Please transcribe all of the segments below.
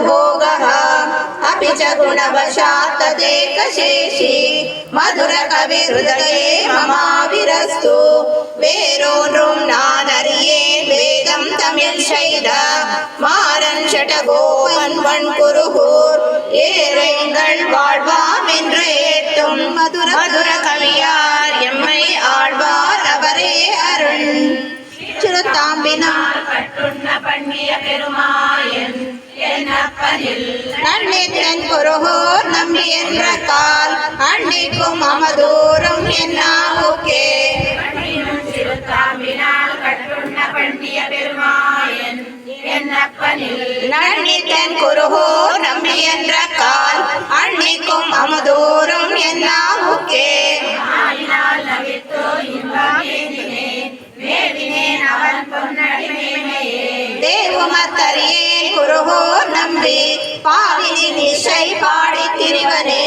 भोगः अपि च गुणवशात् तदेकशेषी मधुरकविहृदये ममाविरस्तु வேறொன்றும் நான் அறியேன் வேதம் தமிழ் செய்த மாறன் சடகோபன் வன்குருகூர் ஏழைகள் வாழ்வாம் என்று ஏத்தும் மதுர கவியார் எம்மை ஆழ்வார் அவரே அருள். சிறுத்தாம்பினால் கட்டுண்ண பண்ணிய பெருமாயன் நன்னித்தன் குருகூர் நம்பி என்ற கால் அன்னிக்கும் அமதூரும் என்னாவுக்கே நன்னித்தன் குருகூர் நம்பி என்ற கால் அன்னிக்கும் அமதூரும் என்னாவுக்கே தேவுமத்தறியேன் குருகூர் நம்பி பாவினி நிசை பாடி திரிவனே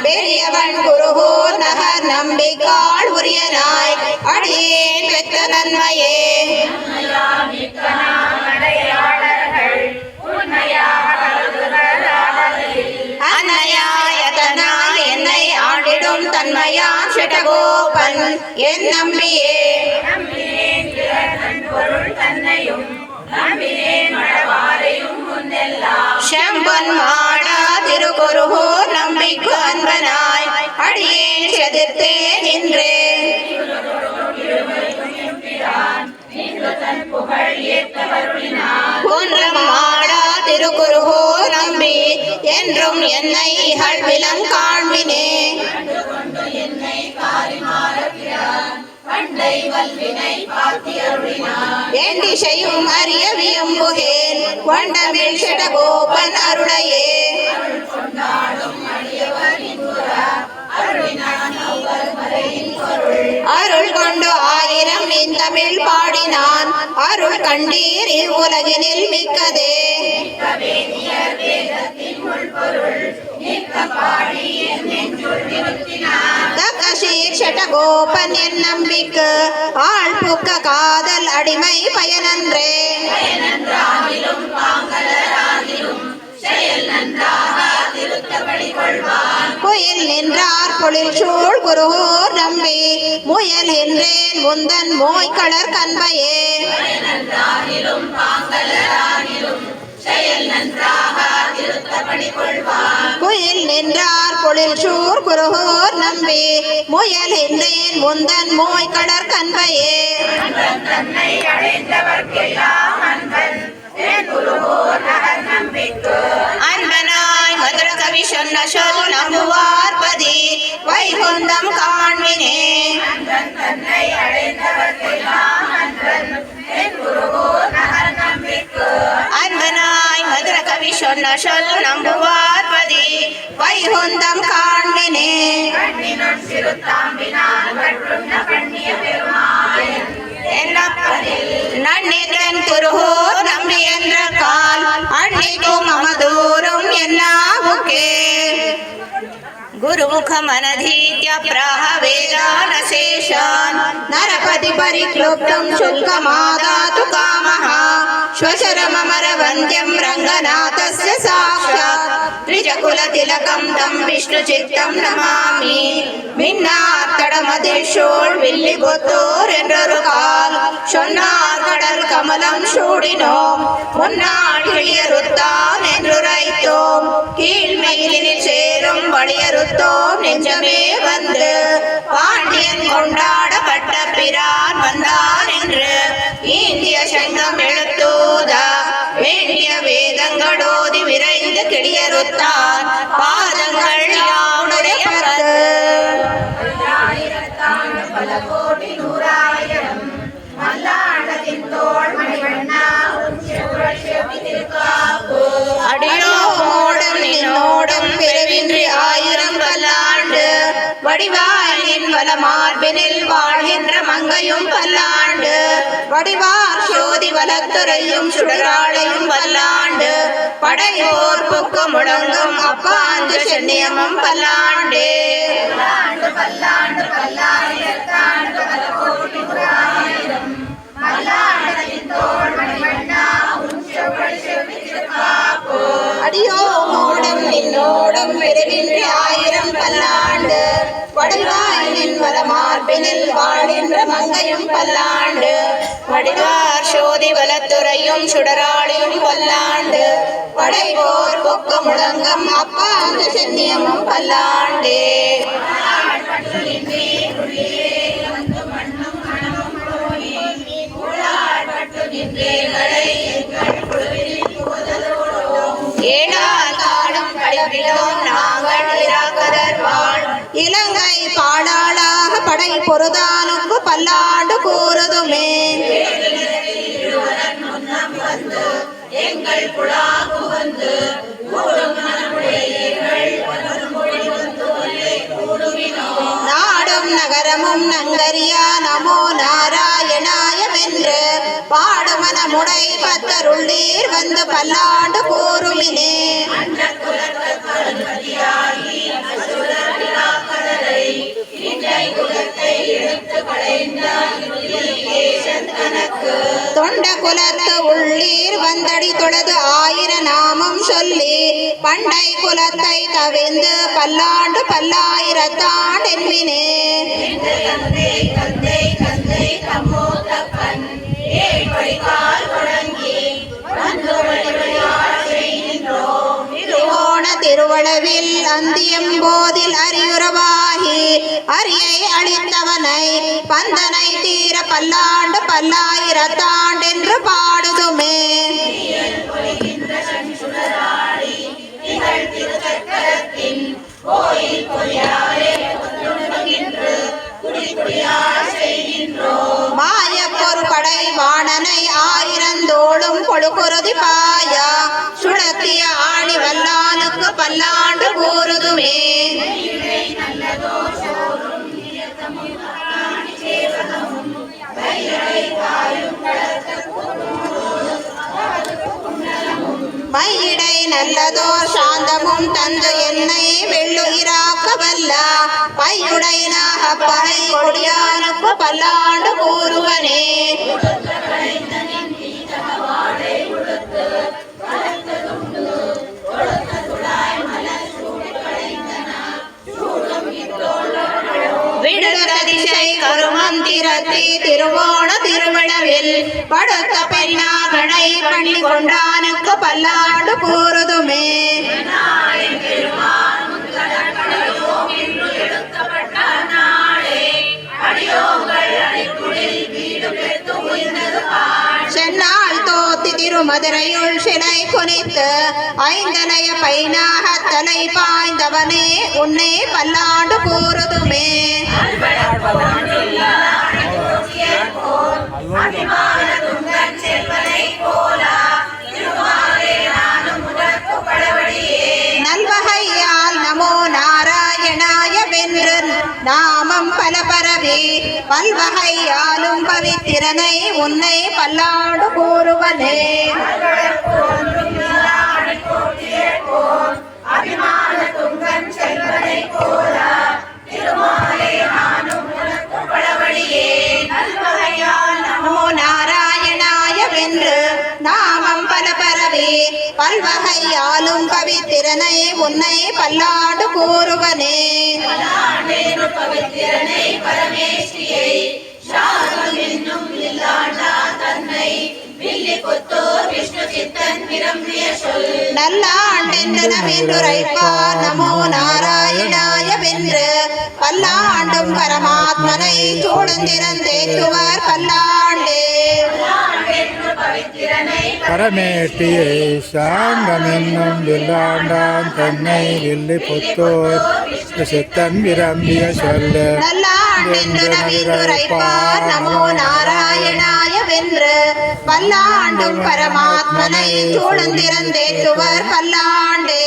பெரியவன் குருகூர் நகர் நம்பிக்காள் உரியனாய் அடியேன் பெற்ற நன்மையே அன்னையாயதனாய் என்னை ஆண்டிடும் தன்மையான் சடகோபன் என் நம்பியே செம்பன் மாடா திருக்குருகூர் நம்பிக்கு அன்பனாய் அடியேன் செதிர்த்தே நின்றேன் குன்றம் மாடா திருக்குருகூர் நம்பி என்றும் என்னை இகழ்விலம் காண்பினே எண்டிசையும் அறிய வியம்புகேன் வண்டமிழ் சடகோபன் அருளையே அருள் கொண்டு ஆயிரம் இந்தமிழ் பாடினான் அருள் கண்டீர் இவ்வுலகினில் மிக்கதே சடகோபன் என் நம்பிக்கு ஆள் புக்க காதல் அடிமை பயனன்றே குயில் நின்றார் பொழில் சூழ் குருகூர் நம்பி முயல் என்றேன் முந்தன் மோய் கடற் கண்பையே குயில் நின்றார் பொழில் சூழ் குருகூர் நம்பி முயல் என்றேன் முந்தன் மோய் கடற் கண்பையே அன்பனாய் மதுர கவி சொன்ன சொல் நம்புவார் பதி வைகுந்தம் காண்பினே அன்பனாய் மதுர கவி சொன்ன சொல் நம்புவார் பதி வைகுந்தம் காண்பினே நன்னித்தன் குருகூர் நம்பி என்ற கால் அன்னிக்கும் அமதூரும் என்னாவுக்கே गुरुमुखमनधीत्य प्राह वेदानशेषान् नरपति परिक्लुप्तं शुल्कमादातु कामः श्वशरममरवन्द्यं रङ्गनाथस्य साक्षात् त्रिजकुलतिलकं तं विष्णुचित्तं नमामि மின்னார்கடமதிர்சூழ் வில்லிபுத்தூர் என்றொரு கால் சொன்னார் கடல் கமலம் சூடினோம் முன்னாள் கிளியறுத்தான் என்றுரைத்தோம் கீழ்மையிலில் சேரும் வழியறுத்தோம் நெஞ்சமே வந்து பாண்டியன் கொண்டாடப்பட்ட பிரான் வந்தான் என்று இந்திய சங்கம் எழுத்தூத வேண்டிய வேதங்களோதி விரைந்து கிளியறுத்தான் பாதங்கள் யாவுடைய அடியோடும் நின்னோடும் பிறவின்றி ஆயிரம் பல்லாண்டு வடிவாயின் வல மார்பினில் வாழ்கின்ற மங்கையும் பல்லாண்டு வடிவார் சோதி வலத்துறையும் சுடராளையும் பல்லாண்டு படையோர் புக்கு முழங்கும் அப்பாஞ்ச சென்னியமும் பல்லாண்டே பல்லாண்டு பல்லாண்டு பல்லாயிரத்தாண்டு பல கோடி அடியோமோடும் நின்னோடும் பெருகின்ற ஆயிரம் பல்லாண்டு வடிவாய் நின் வலமார்பினில் வாழ்கின்ற மங்கையும் பல்லாண்டு வடிவார் சோதி வலத்துறையும் சுடராளியும் பல்லாண்டு படைபோர் பொக்க முழங்கம் அப்பா அந்த சென்னியமும் பல்லாண்டே. இலங்கை பாடாளாக படை பொருதானுக்கு பல்லாண்டு கூறுதுமே. நாடும் நகரமும் நங்கரியா நமோ நாராயணாயமென்று பாடுமனமுடை பத்தருள்ளீர் வந்து பல்லாண்டு கூறுமினே. தொண்ட குலத்து உள்ளீர் வந்தடி தொழுது ஆயிர நாமம் சொல்லி பண்டை குலத்தை கவிந்து பல்லாண்டு பல்லாயிரத்தாண்டென்மினே. திருவளவில் அந்தியம்போதில் அரியுறவாகி அரியை அளித்தவனை பந்தனை தீர பல்லாண்டு பல்லாயிரத்தாண்டென்று பாடுதுமே. மாயப்பொரு படை வாணனை ஆயிரந்தோளும் கொழுகுருதி பாயா சுழத்திய ஆணி வல்லானுக்கு பல்லாண்டு கூறுதுமே. மையிடை நல்லதோர் சாந்தமும் தந்து என்னை வெள்ளுயிராக்க வல்ல பையுடை நாகப்பகை கொடியானுக்கு பல்லாண்டு கூறுவனே. விடுதிசை கருமந்திரத்தி திருவோண திருவிழவில் படுத்த பெண்ணாகனை பண்ணி கொண்டானுக்கு பல்லாண்டு கூறுதுமே. சென்னால் தோத்தி திருமதுரையுள் சிலை குனித்து ஐந்தனைய பைனாக தலை பாய்ந்தவனே உன்னை பல்லாண்டு கூறுதுமே. நல்வகையால் நமோ நாராயணாய வென்று நாமம் பல பரவி பல்வகையாலும் பவித்திரனை உன்னை பல்லாண்டு கூறுவனே. நமோ நாராயணாய வென்று நாமம் பல பரவி பல்வகையாலும் பவித்திரனை உன்னை பல்லாண்டு கூறுவனே. நல்லாண்டென்றுரைப்பார் நமோ நாராயணாய வென்று பல்லாண்டும் பரமாத்மனை சூழ்ந்திருந்தேத்துவர் பல்லாண்டே. பரமேட்டியை சாங்கமென்னும் வில்லாண்டான் தன்னை வில்லி புத்தோர் சித்தன் விரம்பிய சொல்ல நல்லாண்டென்றுரைப்பார் நமோ நாராயணாய வென்று பல்லாண்டும் பரமாத்மனை சூழ்ந்திருந்தேத்துவர் பல்லாண்டே.